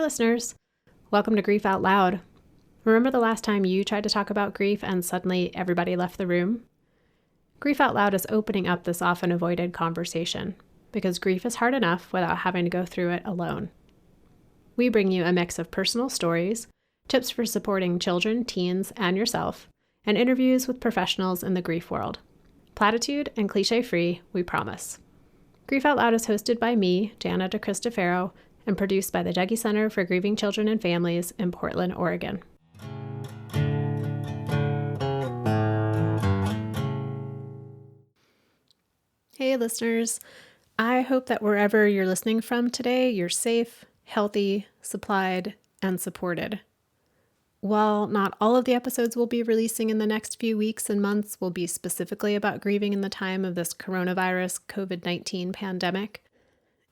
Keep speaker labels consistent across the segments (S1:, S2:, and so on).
S1: listeners. Welcome to Grief Out Loud. Remember the last time you tried to talk about grief and suddenly everybody left the room? Grief Out Loud is opening up this often avoided conversation because grief is hard enough without having to go through it alone. We bring you a mix of personal stories, tips for supporting children, teens, and yourself, and interviews with professionals in the grief world. Platitude and cliche-free, we promise. Grief Out Loud is hosted by me, Jana DeCristofaro, and produced by the Dougy Center for Grieving Children and Families in Portland, Oregon. Hey listeners, I hope that wherever you're listening from today, you're safe, healthy, supplied, and supported. While not all of the episodes we'll be releasing in the next few weeks and months will be specifically about grieving in the time of this coronavirus COVID-19 pandemic,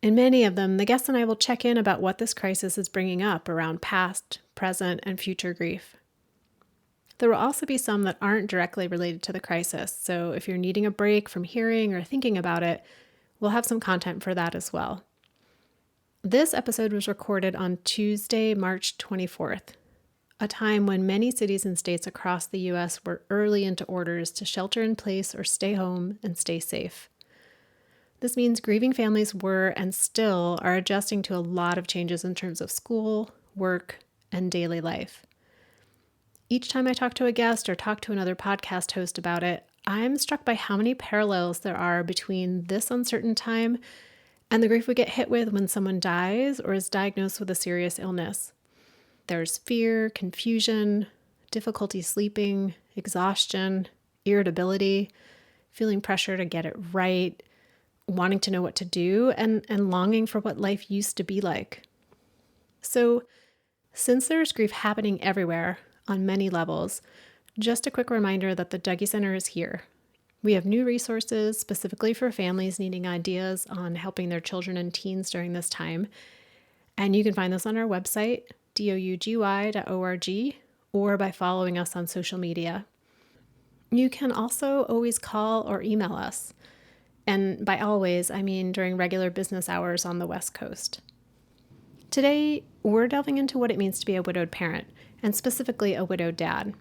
S1: in many of them, the guests and I will check in about what this crisis is bringing up around past, present, and future grief. There will also be some that aren't directly related to the crisis, so if you're needing a break from hearing or thinking about it, we'll have some content for that as well. This episode was recorded on Tuesday, March 24th, a time when many cities and states across the U.S. were early into orders to shelter in place or stay home and stay safe. This means grieving families were and still are adjusting to a lot of changes in terms of school, work, and daily life. Each time I talk to a guest or talk to another podcast host about it, I'm struck by how many parallels there are between this uncertain time and the grief we get hit with when someone dies or is diagnosed with a serious illness. There's fear, confusion, difficulty sleeping, exhaustion, irritability, feeling pressure to get it right, wanting to know what to do, and longing for what life used to be like. So, since there's grief happening everywhere on many levels, just a quick reminder that the Dougy Center is here. We have new resources specifically for families needing ideas on helping their children and teens during this time, and you can find those on our website, dougy.org, or by following us on social media. You can also always call or email us. And by always, I mean during regular business hours on the West Coast. Today, we're delving into what it means to be a widowed parent, and specifically a widowed dad.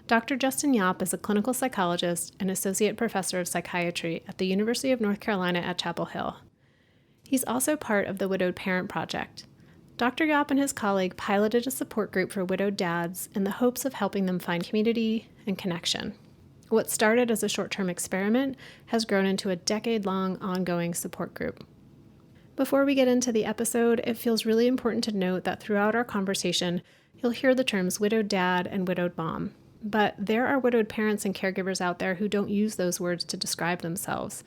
S1: Dr. Justin Yopp is a clinical psychologist and associate professor of psychiatry at the University of North Carolina at Chapel Hill. He's also part of the Widowed Parent Project. Dr. Yopp and his colleague piloted a support group for widowed dads in the hopes of helping them find community and connection. What started as a short-term experiment has grown into a decade-long ongoing support group. Before we get into the episode, it feels really important to note that throughout our conversation, you'll hear the terms widowed dad and widowed mom. But there are widowed parents and caregivers out there who don't use those words to describe themselves,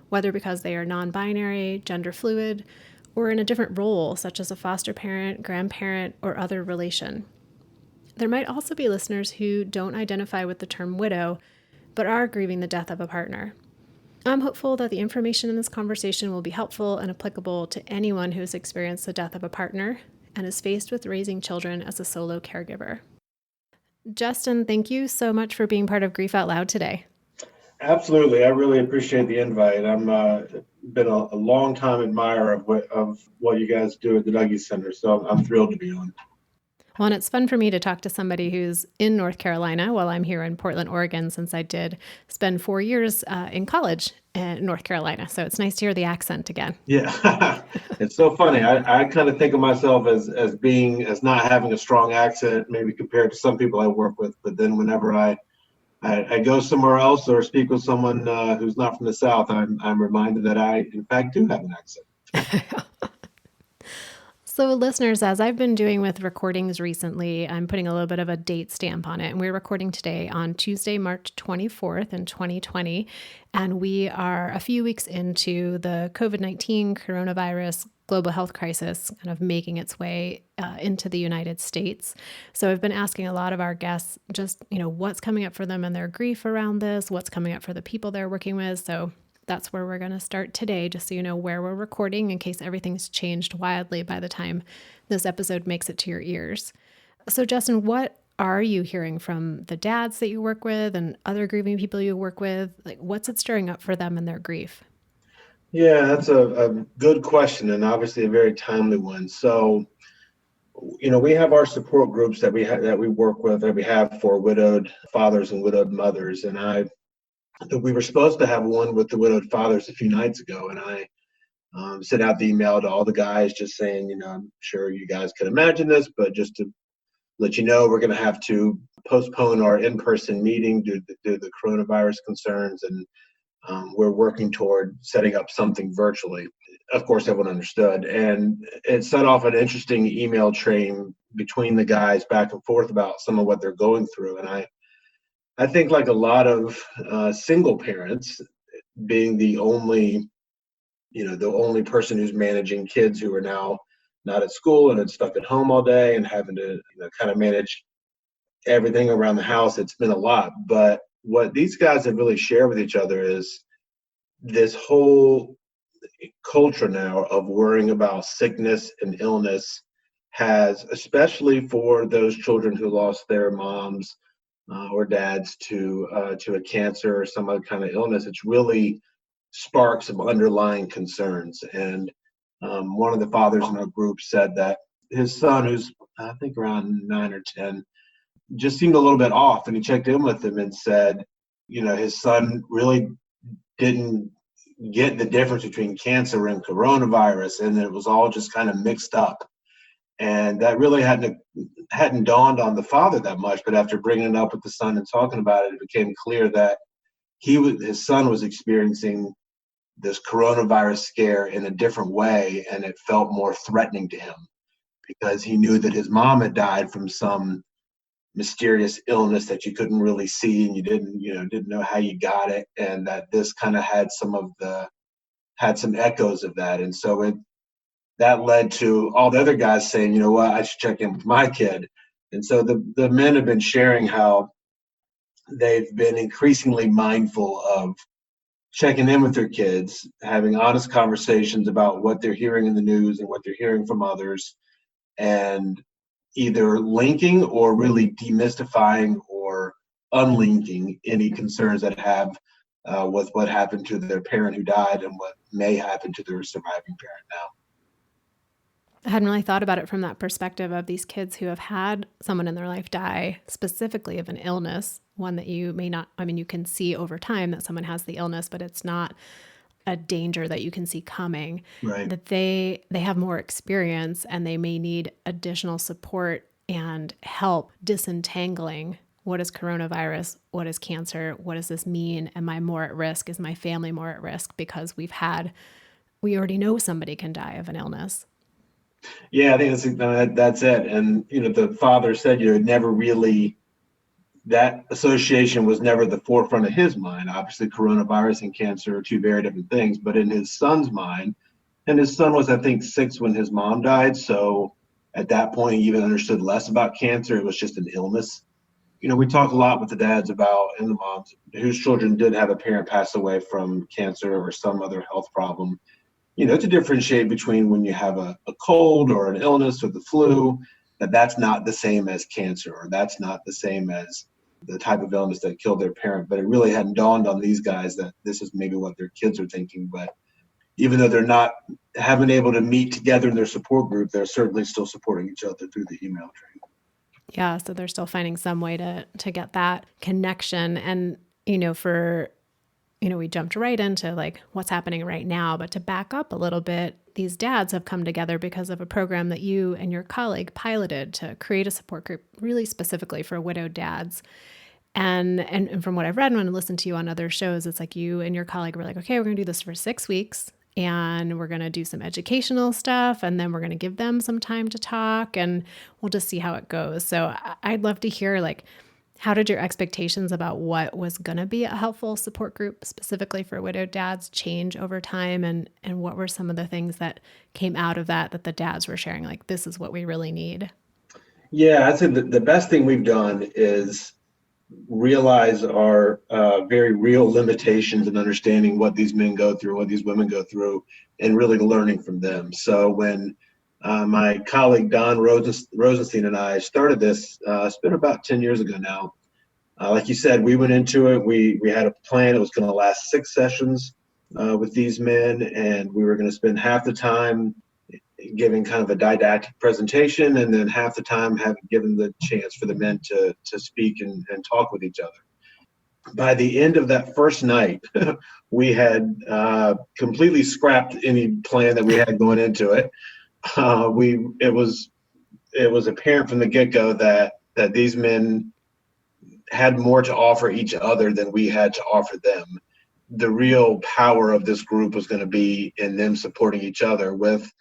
S1: whether because they are non-binary, gender fluid, or in a different role, such as a foster parent, grandparent, or other relation. There might also be listeners who don't identify with the term widow, but are grieving the death of a partner. I'm hopeful that the information in this conversation will be helpful and applicable to anyone who has experienced the death of a partner and is faced with raising children as a solo caregiver. Justin, thank you so much for being part of Grief Out Loud today.
S2: Absolutely. I really appreciate the invite. I'm been a long time admirer of what you guys do at the Dougy Center, so I'm thrilled to be on.
S1: Well, and it's fun for me to talk to somebody who's in North Carolina while I'm here in Portland, Oregon, since I did spend 4 years in college in North Carolina. So it's nice to hear the accent again.
S2: Yeah, it's so funny. I kind of think of myself as not having a strong accent, maybe compared to some people I work with. But then whenever I go somewhere else or speak with someone who's not from the South, I'm reminded that I, in fact, do have an accent.
S1: So listeners, as I've been doing with recordings recently, I'm putting a little bit of a date stamp on it. And we're recording today on Tuesday, March 24th in 2020. And we are a few weeks into the COVID-19 coronavirus global health crisis kind of making its way into the United States. So I've been asking a lot of our guests just, what's coming up for them and their grief around this, what's coming up for the people they're working with. So that's where we're going to start today, just so you know where we're recording in case everything's changed wildly by the time this episode makes it to your ears. So Justin, what are you hearing from the dads that you work with and other grieving people you work with? Like, what's it stirring up for them and their grief?
S2: Yeah, that's a good question, and obviously a very timely one. So We have our support groups that we work with, that we have for widowed fathers and widowed mothers. And we were supposed to have one with the widowed fathers a few nights ago, and I sent out the email to all the guys just saying, I'm sure you guys can imagine this, but just to let you know, we're going to have to postpone our in-person meeting due to the coronavirus concerns, and we're working toward setting up something virtually. Of course, everyone understood, and it set off an interesting email train between the guys back and forth about some of what they're going through. And I think, like a lot of single parents, being the only person who's managing kids who are now not at school and it's stuck at home all day and having to kind of manage everything around the house, it's been a lot. But what these guys have really shared with each other is this whole culture now of worrying about sickness and illness has, especially for those children who lost their moms or dads to a cancer or some other kind of illness, it's really sparked some underlying concerns. And one of the fathers in our group said that his son, who's I think around 9 or 10, just seemed a little bit off, and he checked in with him and said, his son really didn't get the difference between cancer and coronavirus, and it was all just kind of mixed up. And that really hadn't dawned on the father that much. But after bringing it up with the son and talking about it, it became clear that his son was experiencing this coronavirus scare in a different way, and it felt more threatening to him because he knew that his mom had died from some mysterious illness that you couldn't really see, and you didn't know how you got it, and that this kind of had some echoes of that. And so that led to all the other guys saying, you know what, I should check in with my kid. And so the men have been sharing how they've been increasingly mindful of checking in with their kids, having honest conversations about what they're hearing in the news and what they're hearing from others, and either linking or really demystifying or unlinking any concerns that have with what happened to their parent who died and what may happen to their surviving parent now.
S1: I hadn't really thought about it from that perspective of these kids who have had someone in their life die, specifically of an illness, one that you may not, I mean, you can see over time that someone has the illness, but it's not a danger that you can see coming,
S2: Right.
S1: that they have more experience and they may need additional support and help disentangling what is coronavirus, what is cancer, what does this mean, am I more at risk, is my family more at risk, because we already know somebody can die of an illness.
S2: Yeah, I think that's it. And the father said never really, that association was never the forefront of his mind. Obviously, coronavirus and cancer are two very different things, but in his son's mind, and his son was, I think, 6 when his mom died. So at that point, he even understood less about cancer. It was just an illness. We talk a lot with the dads about, and the moms whose children did have a parent pass away from cancer or some other health problem, to differentiate between when you have a cold or an illness or the flu, that's not the same as cancer, or that's not the same as the type of illness that killed their parent. But it really hadn't dawned on these guys that this is maybe what their kids are thinking. But even though they're not haven't been able to meet together in their support group, they're certainly still supporting each other through the email train.
S1: Yeah, so they're still finding some way to get that connection. And for we jumped right into like what's happening right now, but to back up a little bit, these dads have come together because of a program that you and your colleague piloted to create a support group really specifically for widowed dads. And from what I've read and listened to you on other shows, it's like you and your colleague were like, okay, we're going to do this for 6 weeks and we're going to do some educational stuff. And then we're going to give them some time to talk and we'll just see how it goes. So I'd love to hear, like, how did your expectations about what was going to be a helpful support group specifically for widowed dads change over time? And what were some of the things that came out of that the dads were sharing, like, this is what we really need?
S2: Yeah, I'd say the best thing we've done is realize our very real limitations in understanding what these men go through, what these women go through, and really learning from them. So when my colleague Don Rosenstein and I started this, it's been about 10 years ago now. Like you said, we went into it. We had a plan. It was going to last 6 sessions with these men, and we were going to spend half the time giving kind of a didactic presentation, and then half the time having given the chance for the men to speak and talk with each other. By the end of that first night, we had completely scrapped any plan that we had going into it. We it was apparent from the get-go that these men had more to offer each other than we had to offer them. The real power of this group was going to be in them supporting each other, with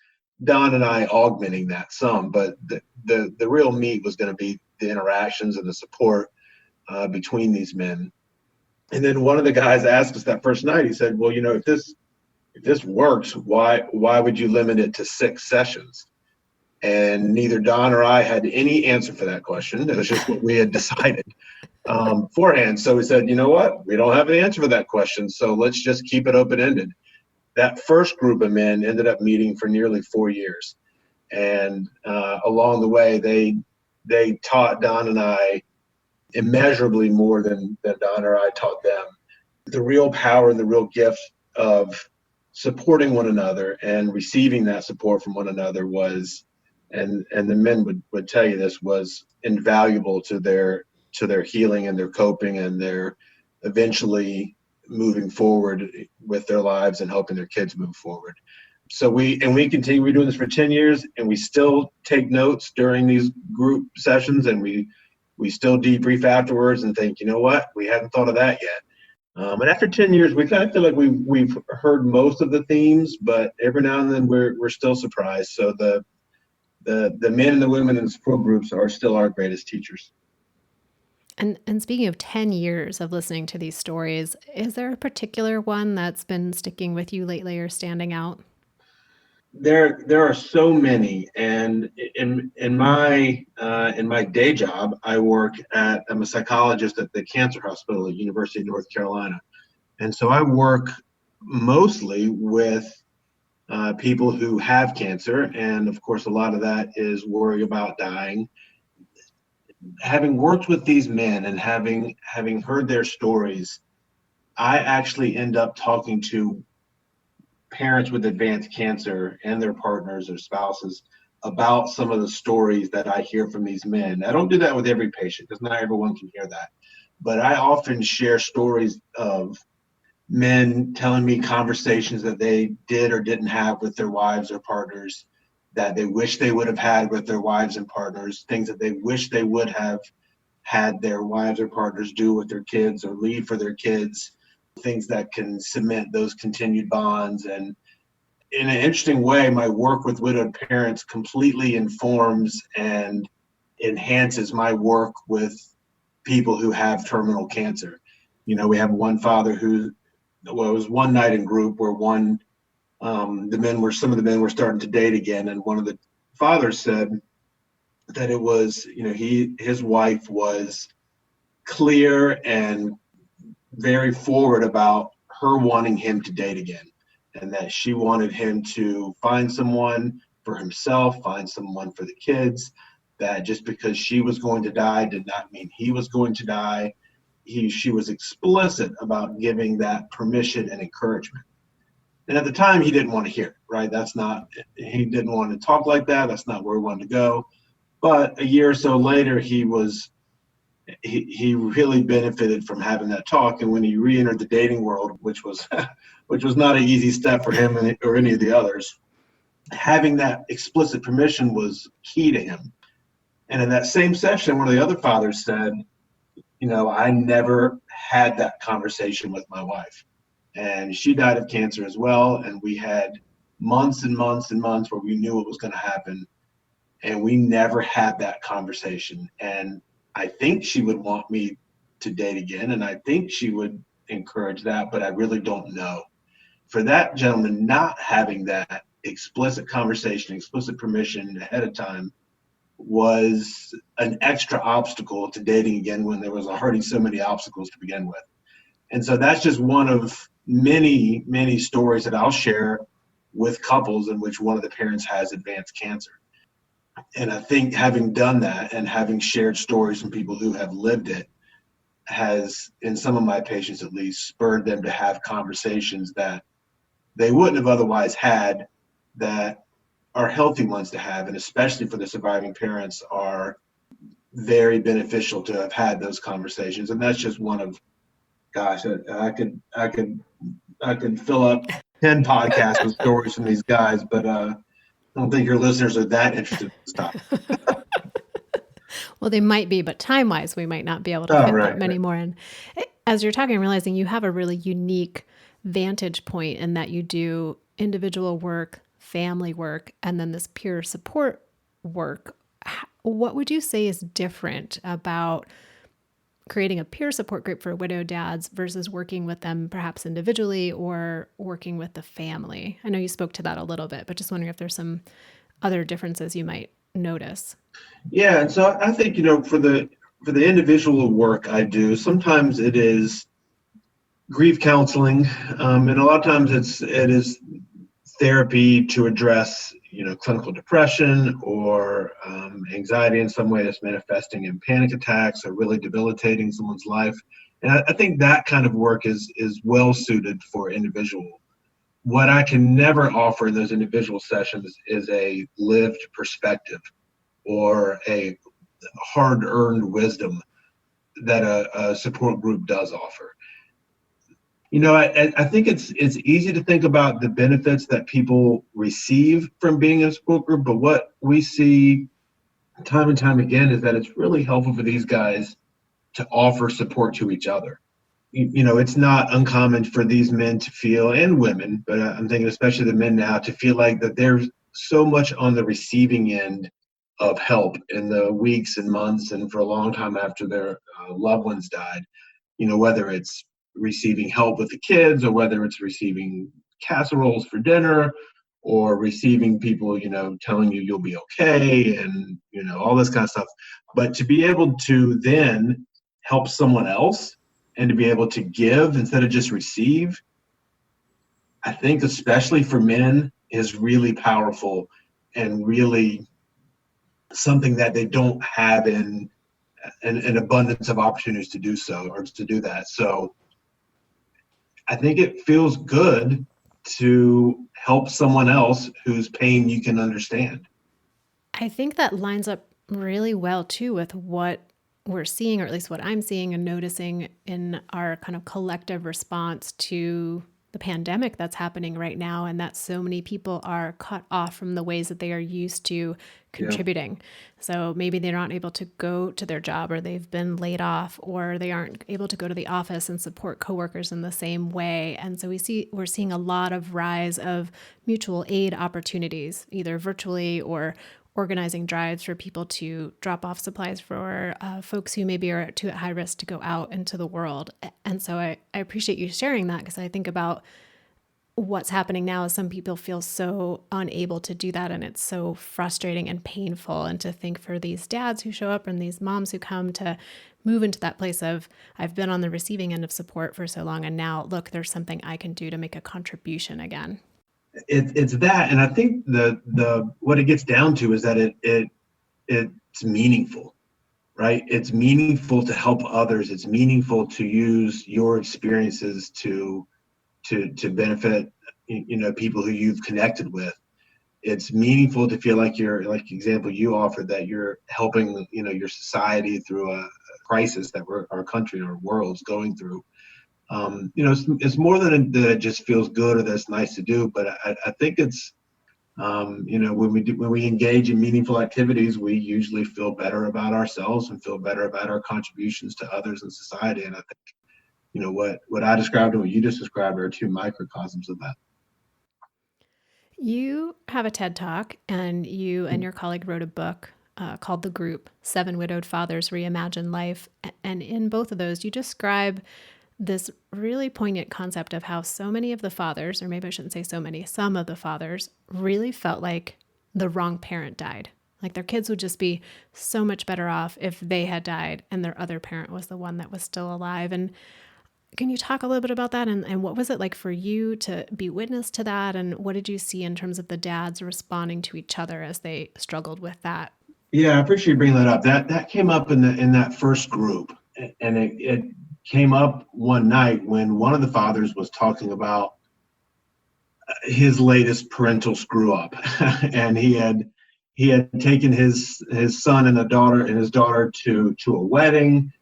S2: Don and I augmenting that some, but the real meat was going to be the interactions and the support between these men. And then one of the guys asked us that first night, he said, well, if this works, why would you limit it to 6 sessions? And neither Don or I had any answer for that question. It was just what we had decided beforehand. So we said, you know what? We don't have an answer for that question. So let's just keep it open-ended. That first group of men ended up meeting for nearly 4 years. And along the way, they taught Don and I immeasurably more than Don or I taught them. The real power and the real gift of supporting one another and receiving that support from one another was, and the men would tell you this, was invaluable to their healing and their coping and their eventually moving forward with their lives and helping their kids move forward. So we continue. We're doing this for 10 years, and we still take notes during these group sessions, and we still debrief afterwards and think, you know what, we hadn't thought of that yet. And after 10 years, we kind of feel like we've heard most of the themes, but every now and then we're still surprised. So the men and the women in the support groups are still our greatest teachers.
S1: And speaking of 10 years of listening to these stories, is there a particular one that's been sticking with you lately or standing out?
S2: There are so many, and in my day job, I'm a psychologist at the cancer hospital at University of North Carolina, and so I work mostly with people who have cancer, and of course, a lot of that is worry about dying. Having worked with these men and having heard their stories, I actually end up talking to parents with advanced cancer and their partners or spouses about some of the stories that I hear from these men. I don't do that with every patient because not everyone can hear that. But I often share stories of men telling me conversations that they did or didn't have with their wives or partners, that they wish they would have had with their wives and partners, things that they wish they would have had their wives or partners do with their kids or leave for their kids, things that can cement those continued bonds. And in an interesting way, my work with widowed parents completely informs and enhances my work with people who have terminal cancer. We have one father who, well, it was one night in group where some of the men were starting to date again, and one of the fathers said that it was, his wife was clear and very forward about her wanting him to date again, and that she wanted him to find someone for himself, find someone for the kids, that just because she was going to die did not mean he was going to die. She was explicit about giving that permission and encouragement. And at the time, he didn't want to hear it, right? He didn't want to talk like that. That's not where he wanted to go. But a year or so later, he really benefited from having that talk. And when he re-entered the dating world, which was not an easy step for him or any of the others, having that explicit permission was key to him. And in that same session, one of the other fathers said, I never had that conversation with my wife. And she died of cancer as well. And we had months and months and months where we knew what was going to happen. And we never had that conversation. And I think she would want me to date again. And I think she would encourage that, but I really don't know. For that gentleman not having that explicit conversation, explicit permission ahead of time was an extra obstacle to dating again when there was already so many obstacles to begin with. And so that's just one of many, many stories that I'll share with couples in which one of the parents has advanced cancer. And I think having done that and having shared stories from people who have lived it has, in some of my patients at least, spurred them to have conversations that they wouldn't have otherwise had, that are healthy ones to have, and especially for the surviving parents, are very beneficial to have had those conversations. And that's just one of, gosh, I could fill up 10 podcasts with stories from these guys, but I don't think your listeners are that interested in this topic.
S1: Well, they might be, but time wise, we might not be able to
S2: Oh,
S1: fit that
S2: right.
S1: many more in. As you're talking, I'm realizing you have a really unique vantage point in that you do individual work, family work, and then this peer support work. What would you say is different about creating a peer support group for widowed dads versus working with them perhaps individually or working with the family? I know you spoke to that a little bit, but just wondering if there's some other differences you might notice.
S2: Yeah, and so I think, for the individual work I do, sometimes it is grief counseling, and a lot of times it is therapy to address, clinical depression or anxiety in some way that's manifesting in panic attacks or really debilitating someone's life. And I think that kind of work is well suited for individual. What I can never offer in those individual sessions is a lived perspective or a hard-earned wisdom that a support group does offer. I think it's easy to think about the benefits that people receive from being in a support group, but what we see time and time again is that it's really helpful for these guys to offer support to each other. It's not uncommon for these men to feel, and women, but I'm thinking especially the men now, to feel like that there's so much on the receiving end of help in the weeks and months and for a long time after their loved ones died. Whether it's receiving help with the kids or whether it's receiving casseroles for dinner or receiving people, telling you you'll be okay and, all this kind of stuff. But to be able to then help someone else and to be able to give instead of just receive, I think especially for men is really powerful and really something that they don't have in an abundance of opportunities to do so or to do that. So I think it feels good to help someone else whose pain you can understand.
S1: I think that lines up really well too with what we're seeing, or at least what I'm seeing and noticing in our kind of collective response to the pandemic that's happening right now, and that so many people are cut off from the ways that they are used to
S2: Yeah.
S1: contributing. So maybe they're not able to go to their job, or they've been laid off, or they aren't able to go to the office and support coworkers in the same way. And so we're seeing a lot of rise of mutual aid opportunities, either virtually or organizing drives for people to drop off supplies for folks who maybe are too at high risk to go out into the world. And so I appreciate you sharing that, because I think about what's happening now is some people feel so unable to do that, and it's so frustrating and painful. And to think for these dads who show up and these moms who come to move into that place of, I've been on the receiving end of support for so long, and now look, there's something I can do to make a contribution again.
S2: It's that, and I think the what it gets down to is that it's meaningful, right? It's meaningful to help others. It's meaningful to use your experiences to benefit, people who you've connected with. It's meaningful to feel like you're, like the example you offered, that you're helping, your society through a crisis that our country and our world's going through. It's more than that it just feels good or that's nice to do, but I think it's, when we engage in meaningful activities, we usually feel better about ourselves and feel better about our contributions to others in society. And I think, what I described and what you just described are two microcosms of that.
S1: You have a TED Talk, and you and your colleague wrote a book called The Group: Seven Widowed Fathers Reimagine Life. And in both of those, you describe this really poignant concept of how so many of the fathers, or maybe I shouldn't say so many, some of the fathers really felt like the wrong parent died. Like their kids would just be so much better off if they had died and their other parent was the one that was still alive. And can you talk a little bit about that? And what was it like for you to be witness to that? And what did you see in terms of the dads responding to each other as they struggled with that?
S2: Yeah, I appreciate you bringing that up. That came up in that first group, and it came up one night when one of the fathers was talking about his latest parental screw up, and he had taken his son and his daughter to a wedding,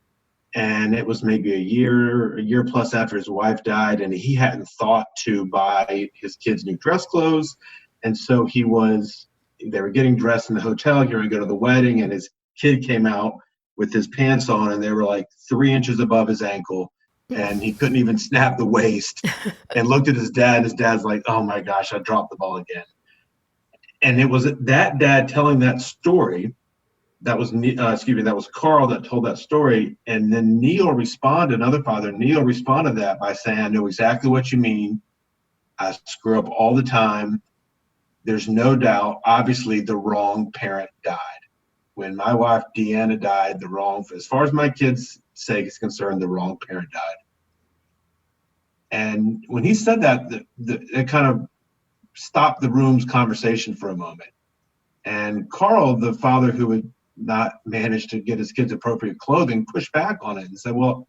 S2: and it was maybe a year plus after his wife died, and he hadn't thought to buy his kids new dress clothes, and so they were getting dressed in the hotel. He were going to go to the wedding, and his kid came out with his pants on, and they were like 3 inches above his ankle, and he couldn't even snap the waist. And looked at his dad. His dad's like, "Oh my gosh, I dropped the ball again." And it was that dad telling that story. That was Carl that told that story. And then Neil responded, another father, Neil responded to that by saying, "I know exactly what you mean. I screw up all the time. There's no doubt, obviously, the wrong parent died. When my wife, Deanna, died, as far as my kids' sake is concerned, the wrong parent died." And when he said that, it kind of stopped the room's conversation for a moment. And Carl, the father who had not managed to get his kids appropriate clothing, pushed back on it and said, "Well,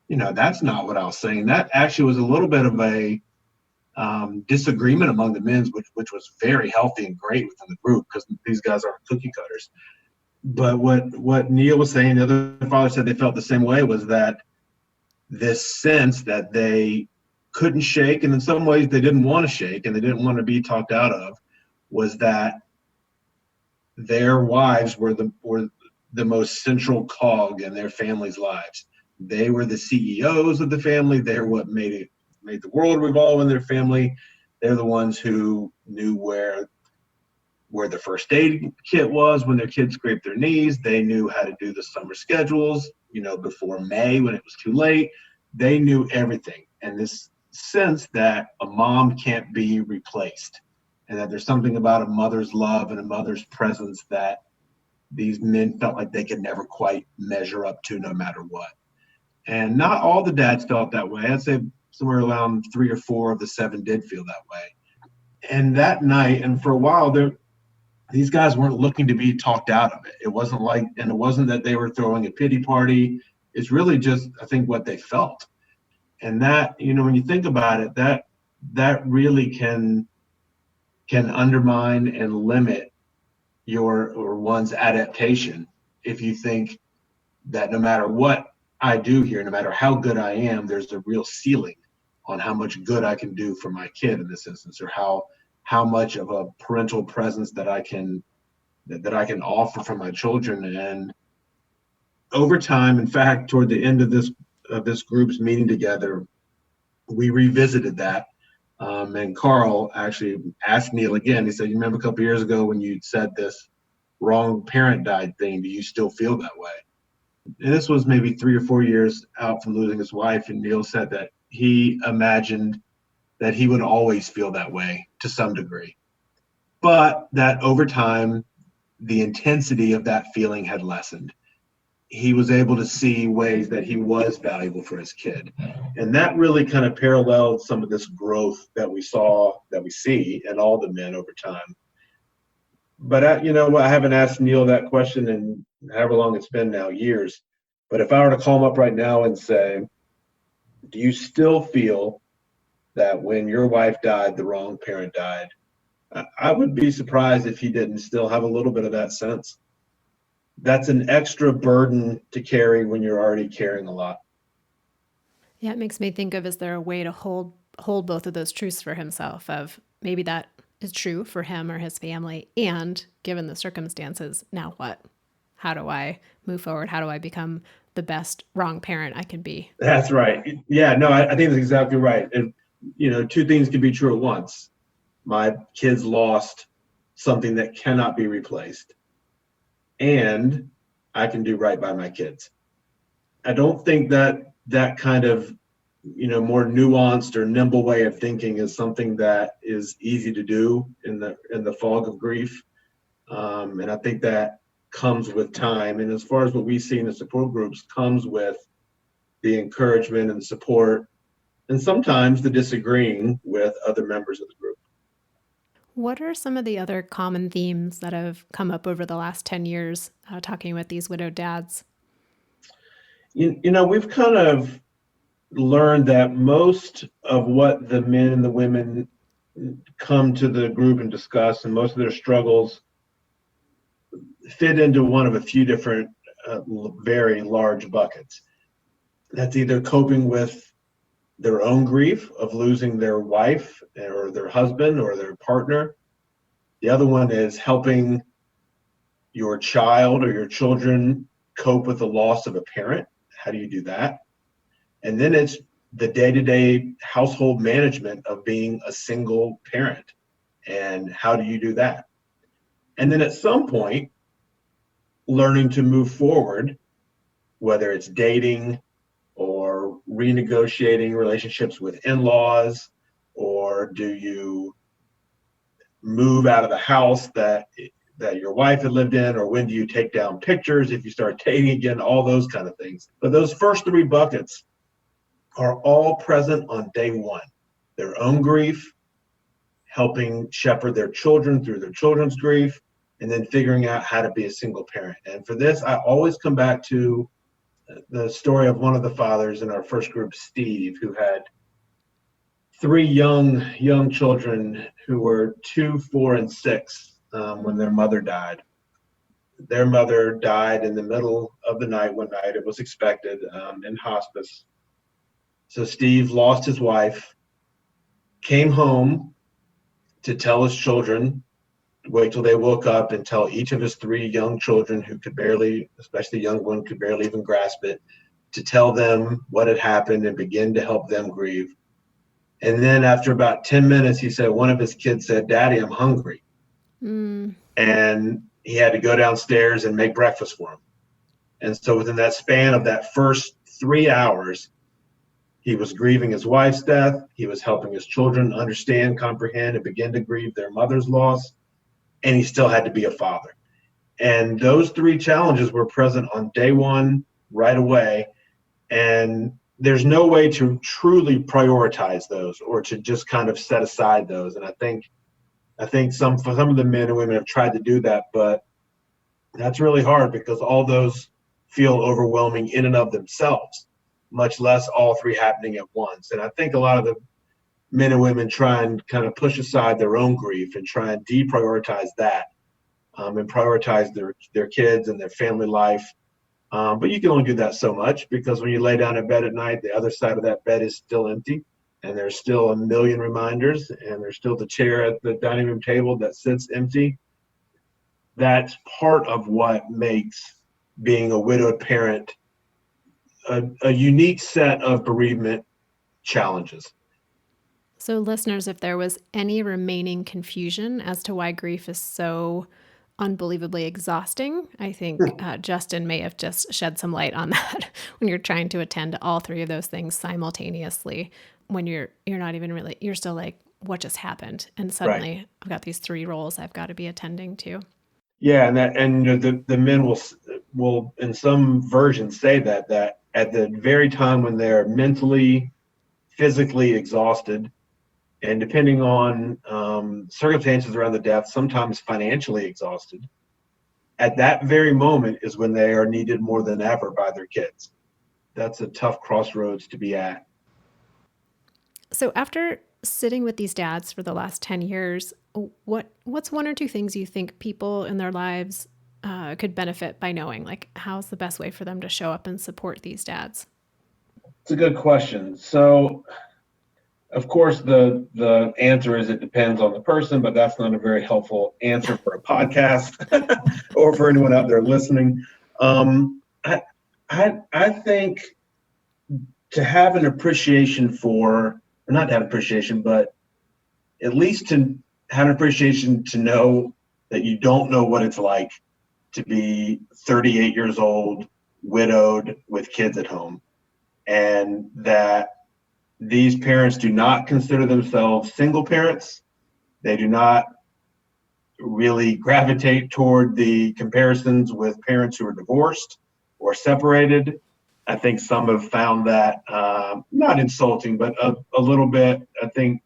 S2: that's not what I was saying." That actually was a little bit of a disagreement among the men, which was very healthy and great within the group, because these guys aren't cookie cutters. But what Neil was saying, the other father said they felt the same way, was that this sense that they couldn't shake, and in some ways they didn't want to shake, and they didn't want to be talked out of, was that their wives were the most central cog in their family's lives. They were the CEOs of the family. They're what made the world revolve in their family. They're the ones who knew where the first aid kit was when their kids scraped their knees. They knew how to do the summer schedules, before May when it was too late. They knew everything. And this sense that a mom can't be replaced, and that there's something about a mother's love and a mother's presence that these men felt like they could never quite measure up to, no matter what. And not all the dads felt that way. I'd say somewhere around 3 or 4 of the 7 did feel that way. And that night, and for a while, these guys weren't looking to be talked out of it. It wasn't that they were throwing a pity party. It's really just, I think, what they felt. And that, when you think about it, that really can undermine and limit one's adaptation, if you think that no matter what I do here, no matter how good I am, there's a real ceiling on how much good I can do for my kid in this instance, or how much of a parental presence that I can offer for my children. And over time, in fact, toward the end of this group's meeting together, we revisited that. And Carl actually asked Neil again. He said, "You remember a couple of years ago when you said this wrong parent died thing? Do you still feel that way?" And this was maybe 3 or 4 years out from losing his wife. And Neil said that he imagined that he would always feel that way to some degree, but that over time, the intensity of that feeling had lessened. He was able to see ways that he was valuable for his kid. And that really kind of paralleled some of this growth that we see in all the men over time. But I haven't asked Neil that question in however long it's been now, years. But if I were to call him up right now and say, "Do you still feel that when your wife died, the wrong parent died?" I would be surprised if he didn't still have a little bit of that sense. That's an extra burden to carry when you're already carrying a lot.
S1: Yeah, it makes me think of, is there a way to hold both of those truths for himself, of maybe that is true for him or his family, and given the circumstances, now what? How do I move forward? How do I become the best wrong parent I can be?
S2: That's right. Yeah, no, I think that's exactly right. And, two things can be true at once. My kids lost something that cannot be replaced, and I can do right by my kids. I don't think that kind of, more nuanced or nimble way of thinking is something that is easy to do in the fog of grief. And I think that comes with time. And as far as what we see in the support groups, comes with the encouragement and support, and sometimes the disagreeing with other members of the group.
S1: What are some of the other common themes that have come up over the last 10 years talking with these widowed dads?
S2: We've kind of learned that most of what the men and the women come to the group and discuss, and most of their struggles fit into one of a few different very large buckets. That's either coping with their own grief of losing their wife or their husband or their partner. The other one is helping your child or your children cope with the loss of a parent. How do you do that? And then it's the day-to-day household management of being a single parent. And how do you do that? And then at some point, learning to move forward, whether it's dating or renegotiating relationships with in-laws, or do you move out of the house that your wife had lived in, or when do you take down pictures if you start dating again, all those kind of things. But those first three buckets are all present on day one. Their own grief, helping shepherd their children through their children's grief, and then figuring out how to be a single parent. And for this, I always come back to the story of one of the fathers in our first group, Steve, who had three young children who were 2, 4, and 6 when their mother died. Their mother died in the middle of the night one night. It was expected in hospice. So Steve lost his wife, came home to tell his children, wait till they woke up and tell each of his three young children who could barely, especially the young one, could barely even grasp it, to tell them what had happened and begin to help them grieve. And then after about 10 minutes, he said, one of his kids said, "Daddy, I'm hungry." And he had to go downstairs and make breakfast for him. And so within that span of that first 3 hours, he was grieving his wife's death. He was helping his children understand, comprehend, and begin to grieve their mother's loss. And he still had to be a father. And those three challenges were present on day one right away. And there's no way to truly prioritize those or to just kind of set aside those. And I think some of the men and women have tried to do that, but that's really hard because all those feel overwhelming in and of themselves, much less all three happening at once. And I think a lot of the men and women try and kind of push aside their own grief and try and deprioritize that and prioritize their kids and their family life. But you can only do that so much because when you lay down in bed at night, the other side of that bed is still empty. And there's still a million reminders, and there's still the chair at the dining room table that sits empty. That's part of what makes being a widowed parent a unique set of bereavement challenges.
S1: So, listeners, if there was any remaining confusion as to why grief is so unbelievably exhausting, I think Justin may have just shed some light on that when you're trying to attend to all three of those things simultaneously. When you're not even really, you're still like, what just happened? And suddenly
S2: Right.
S1: I've got these three roles I've got to be attending to.
S2: Yeah, and the men will in some versions say that at the very time when they're mentally, physically exhausted, and depending on circumstances around the death, sometimes financially exhausted, at that very moment is when they are needed more than ever by their kids. That's a tough crossroads to be at.
S1: So after sitting with these dads for the last 10 years, what's one or two things you think people in their lives could benefit by knowing? Like, how's the best way for them to show up and support these dads?
S2: It's a good question. So, of course, the answer is it depends on the person, but that's not a very helpful answer for a podcast or for anyone out there listening. I, I think to have an appreciation for, or not to have appreciation, but at least to have an appreciation to know that you don't know what it's like to be 38 years old, widowed with kids at home, and that these parents do not consider themselves single parents. They do not really gravitate toward the comparisons with parents who are divorced or separated. I think some have found that not insulting, but a little bit. I think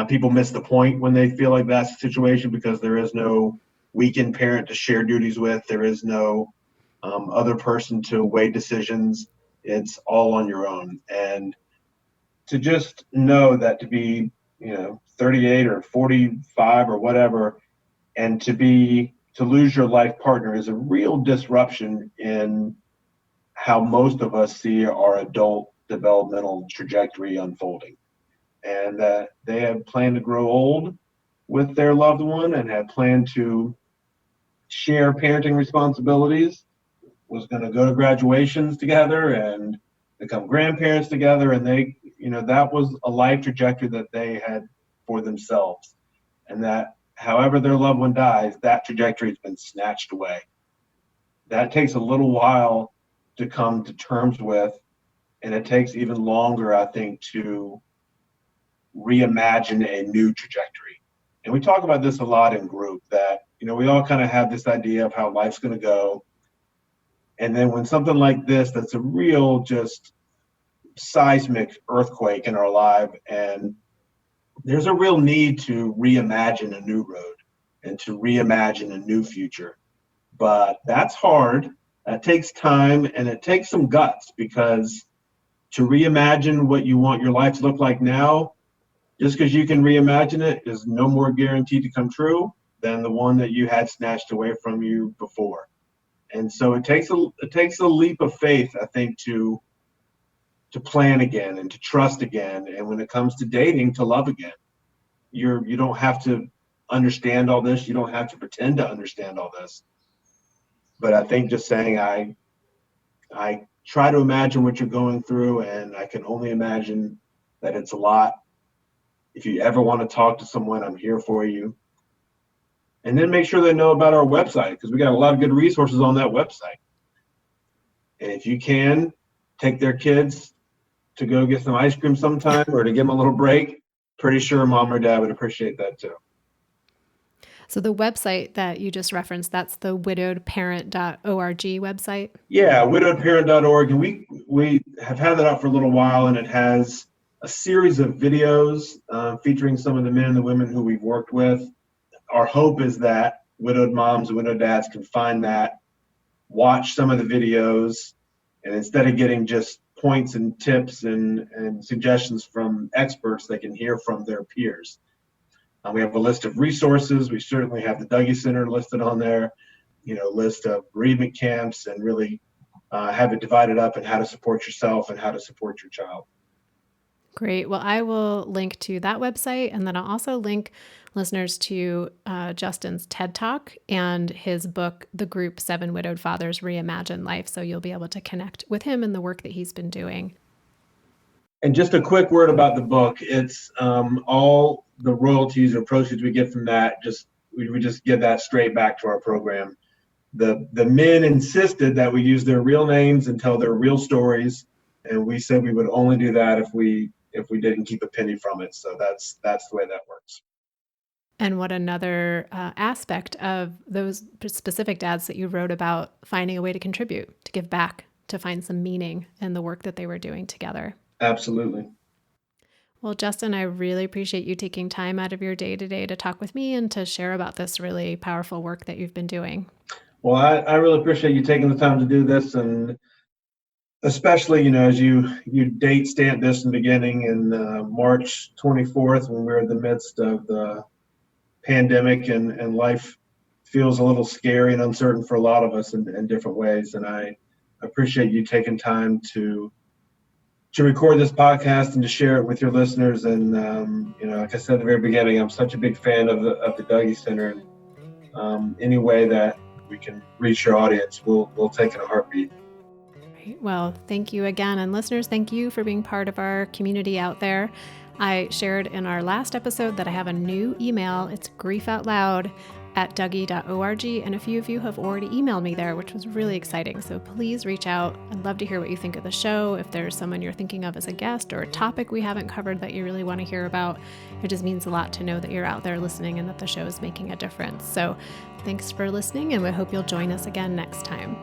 S2: people miss the point when they feel like that's the situation because there is no weekend parent to share duties with. There is no other person to weigh decisions. It's all on your own. And to just know that to be 38 or 45 or whatever, and to lose your life partner is a real disruption in how most of us see our adult developmental trajectory unfolding. And they had planned to grow old with their loved one and had planned to share parenting responsibilities, was going to go to graduations together and become grandparents together. And that was a life trajectory that they had for themselves. And that however their loved one dies, that trajectory has been snatched away. That takes a little while to come to terms with. And it takes even longer, I think, to reimagine a new trajectory. And we talk about this a lot in group that, we all kind of have this idea of how life's going to go. And then when something like this, that's a real just seismic earthquake in our life, and there's a real need to reimagine a new road and to reimagine a new future. But that's hard. That takes time and it takes some guts, because to reimagine what you want your life to look like now, just because you can reimagine it, is no more guaranteed to come true than the one that you had snatched away from you before. And so it takes a leap of faith, I think, to plan again and to trust again. And when it comes to dating, to love again. You don't have to understand all this. You don't have to pretend to understand all this. But I think just saying, I try to imagine what you're going through, and I can only imagine that it's a lot. If you ever want to talk to someone, I'm here for you. And then make sure they know about our website, because we got a lot of good resources on that website. And if you can, take their kids to go get some ice cream sometime or to give them a little break, pretty sure mom or dad would appreciate that too.
S1: So the website that you just referenced, that's the widowedparent.org website?
S2: Yeah, widowedparent.org. And we have had that up for a little while, and it has a series of videos featuring some of the men and the women who we've worked with. Our hope is that widowed moms and widowed dads can find that, watch some of the videos, and instead of getting just points and tips and suggestions from experts, they can hear from their peers. We have a list of resources. We certainly have the Dougie Center listed on there, list of bereavement camps, and really have it divided up in how to support yourself and how to support your child.
S1: Great. Well, I will link to that website, and then I'll also link listeners to Justin's TED Talk and his book, The Group 7 Widowed Fathers Reimagine Life. So you'll be able to connect with him and the work that he's been doing.
S2: And just a quick word about the book. It's all the royalties or proceeds we get from that, we just give that straight back to our program. The men insisted that we use their real names and tell their real stories, and we said we would only do that if we didn't keep a penny from it. So that's the way that works.
S1: And what another aspect of those specific dads that you wrote about, finding a way to contribute, to give back, to find some meaning in the work that they were doing together.
S2: Absolutely.
S1: Well, Justin, I really appreciate you taking time out of your day today to talk with me and to share about this really powerful work that you've been doing.
S2: Well, I really appreciate you taking the time to do this, and especially, as you date stamp this in the beginning in March 24th, when we're in the midst of the pandemic and life feels a little scary and uncertain for a lot of us in different ways. And I appreciate you taking time to record this podcast and to share it with your listeners. And, like I said at the very beginning, I'm such a big fan of the Dougie Center. And any way that we can reach your audience, we'll take in a heartbeat.
S1: Well, thank you again. And listeners, thank you for being part of our community out there. I shared in our last episode that I have a new email. It's griefoutloud@dougie.org. And a few of you have already emailed me there, which was really exciting. So please reach out. I'd love to hear what you think of the show. If there's someone you're thinking of as a guest or a topic we haven't covered that you really want to hear about, it just means a lot to know that you're out there listening and that the show is making a difference. So thanks for listening, and we hope you'll join us again next time.